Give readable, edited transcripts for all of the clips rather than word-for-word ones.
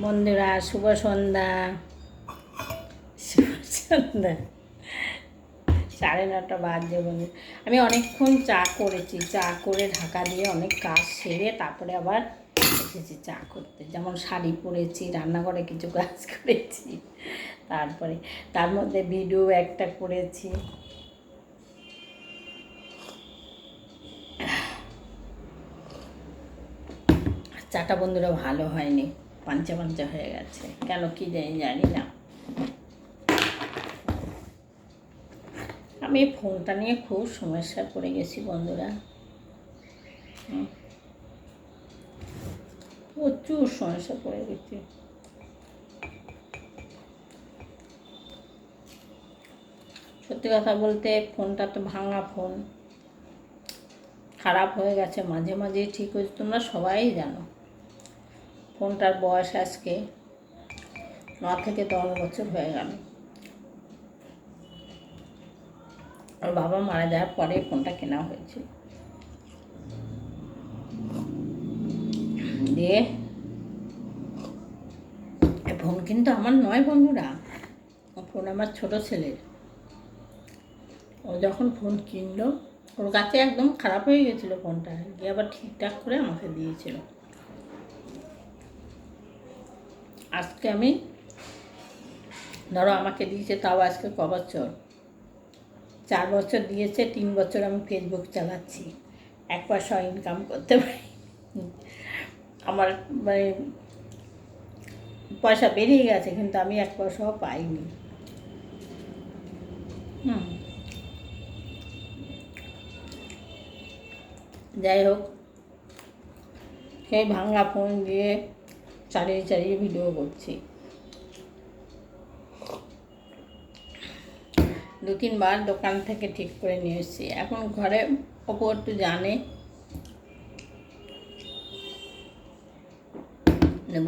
বন্ধুরা শুভ সন্ধ্যা। শুভ সন্ধ্যা। 9:30 বাজে বন্ধু। আমি অনেকক্ষণ চা করেছি, চা করে ঢাকা দিয়ে অনেক কাজ সেরে তারপরে আবার এসেছি চা করতে। যেমন শাড়ি পরেছি, রান্নাঘরে কিছু কাজ করেছি, তারপরে তার মধ্যে ভিডিও একটা করেছি। চাটা বন্ধুরা ভালো হয়নি, পাঞ্চা পাঞ্চা হয়ে গেছে, কেন কি জানি না। আমি ফোনটা নিয়ে খুব সমস্যা পড়ে গেছি বন্ধুরা, প্রচুর সমস্যা পড়ে গেছি। সত্যি কথা বলতে ফোনটা তো ভাঙা ফোন, খারাপ হয়ে গেছে, মাঝে মাঝে ঠিক হয়েছে, তোমরা সবাই জানো। ফোনটার বয়স আজকে 9 থেকে 10 বছর হয়ে গেল। আর বাবা মারা যাওয়ার পরে ফোনটা কেনা হয়েছিল। দিয়ে ফোন কিন্তু আমার নয় বন্ধুরা, ফোন আমার ছোট ছেলের। ও যখন ফোন কিনলো ওর কাছে একদম খারাপ হয়ে গেছিলো ফোনটা, গিয়ে আবার ঠিকঠাক করে আমাকে দিয়েছিল। আজকে আমি ধরো আমাকে দিয়েছে, তাও আজকে ক বছর, 4 বছর দিয়েছে, 3 বছর আমি ফেসবুক চালাচ্ছি, 1 পয়সা ইনকাম করতে পারি। আমার মানে পয়সা বেরিয়ে গেছে, কিন্তু আমি 1 পয়সাও পাইনি। যাই হোক, সেই ভাঙা ফোন দিয়ে চালিয়ে চালিয়ে ভিডিও করছি। 2-3 বার দোকান থেকে ঠিক করে নিয়ে এসেছি। এখন ঘরে অপু একটু জানে,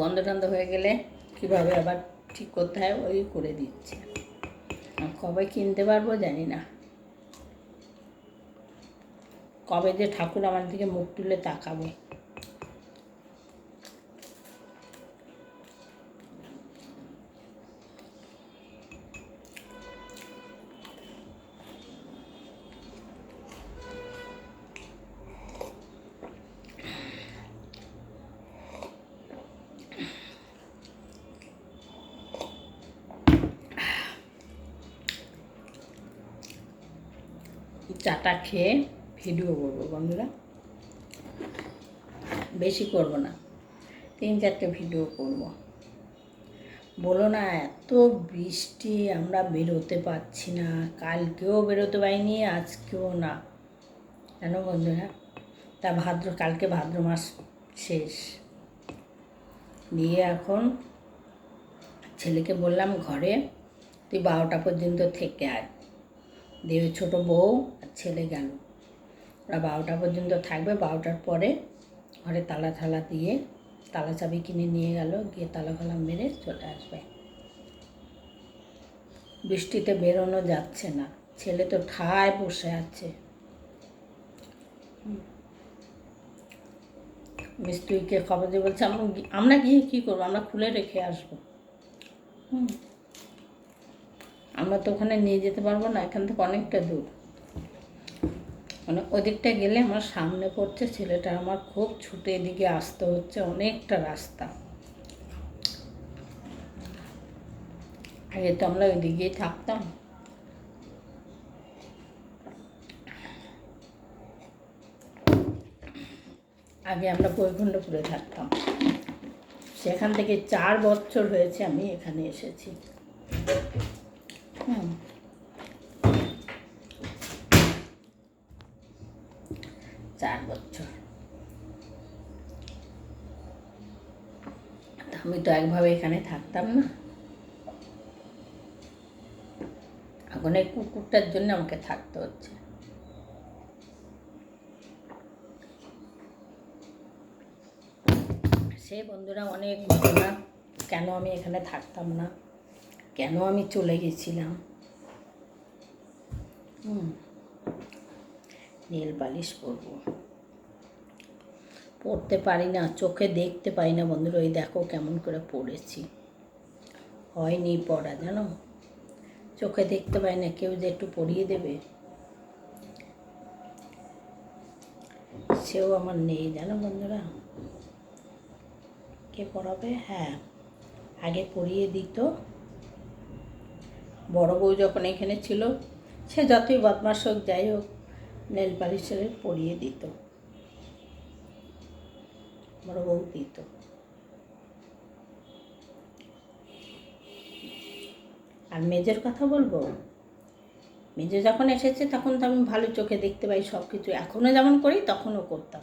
বন্ধ টন্ধ হয়ে গেলে কীভাবে আবার ঠিক করতে হয় ওই করে দিচ্ছে। কবে কিনতে পারবো জানি না, কবে যে ঠাকুর আমার দিকে মুখ তুলে তাকাবে। চাটা খেয়ে ভিডিও করবো বন্ধুরা, বেশি করব না, 3-4টে ভিডিও করব। বলো না, এত বৃষ্টি, আমরা বেরোতে পারছি না, কালকেও বেরোতে পারিনি, আজকেও না। কেন বন্ধুরা? তা কালকে ভাদ্র মাস শেষ দিয়ে এখন ছেলেকে বললাম ঘরে তুই 12টা পর্যন্ত থেকে আয়। দিয়ে ছোটো বউ আর ছেলে গেল, ওরা 12টা পর্যন্ত থাকবে, 12টার পরে ঘরে তালা দিয়ে তালা চাবি কিনে নিয়ে গেল, গিয়ে তালা ফালা মেরে চলে আসবে। বৃষ্টিতে বেরোনো যাচ্ছে না, ছেলে তো ঠায় বসে আছে। মিস্ত্রিকে খবর দিয়ে বলছে আমরা গিয়ে কী করবো, আমরা খুলে রেখে আসবো। আমরা তো ওখানে নিয়ে যেতে পারবো না, এখান থেকে অনেকটা দূর, মানে ওদিকটা গেলে আমার সামনে পড়ছে, ছেলেটা আমার খুব ছুটে এদিকে আসতে হচ্ছে, অনেকটা রাস্তা। আগে তো আমরা ওইদিকেই থাকতাম। আগে আমরা বৈকুণ্ঠপুরে থাকতাম, সেখান থেকে 4 বছর হয়েছে আমি এখানে এসেছি। 4 বছর। আমি তো একভাবে এখানে থাকতাম না। এখন এই কুকুরটার জন্য আমাকে থাকতে হচ্ছে। সে বন্ধুরা অনেক ঘটনা, কেন আমি এখানে থাকতাম না, কেন আমি চলে গেছিলাম। নেল পালিশ করবো, পড়তে পারি না, চোখে দেখতে পাই না বন্ধুরা। ওই দেখো কেমন করে পড়েছি, হয়নি পড়া জানো, চোখে দেখতে পাই না। কেউ যে একটু পড়িয়ে দেবে সেও আমার নেই জানো বন্ধুরা। কে পড়াবে? হ্যাঁ, আগে পড়িয়ে দিত বড় বউ যখন এখানে ছিল, সে যতই বদমাশ হোক যাই হোক নেল পালিশের পরিয়ে দিত, বড় বউ দিত। আর মেজের কথা বলবো, মেজে যখন এসেছে তখন তো আমি ভালো চোখে দেখতে পাই সব কিছু, এখনও যেমন করি তখনও করতাম।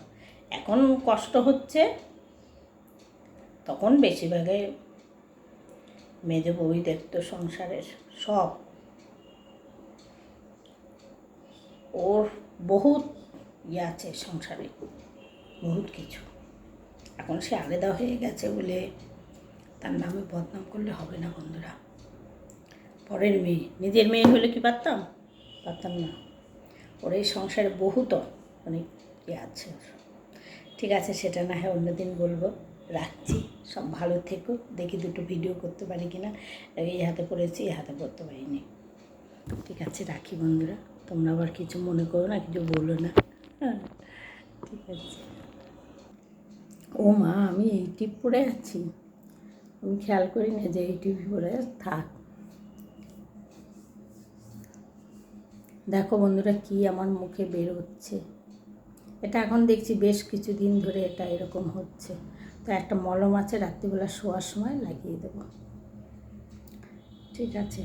এখন কষ্ট হচ্ছে, তখন বেশিরভাগে মেজে বউই দেখতো সংসারের সব। ওর বহুত আছে সংসারে, বহুত কিছু। এখন সে আলাদা হয়ে গেছে বলে তার নামে বদনাম করলে হবে না বন্ধুরা। পরের মেয়ে, নিজের মেয়ে হলে কি পারতাম? পারতাম না। ওর এই সংসারে বহুত অনেক আছে। ঠিক আছে, সেটা না হয় অন্যদিন বলবো। রাখছি, সব ভালো থেকো। দেখি দুটো ভিডিও করতে পারি কিনা। এই হাতে করেছি, এই হাতে করতে পারিনি। ঠিক আছে, রাখি বন্ধুরা। তোমরা আবার কিছু মনে করো না, কিছু বলো না। হ্যাঁ, ঠিক আছে। ও মা, আমি এই টিপ পরে আছি, আমি খেয়াল করি না যে এই টিপ পরে থাক। দেখো বন্ধুরা কি আমার মুখে বের হচ্ছে, এটা এখন দেখছি বেশ কিছুদিন ধরে এটা এরকম হচ্ছে। তো একটা মলম আছে, রাত্রিবেলা শোয়ার সময় লাগিয়ে দেবো। ঠিক আছে।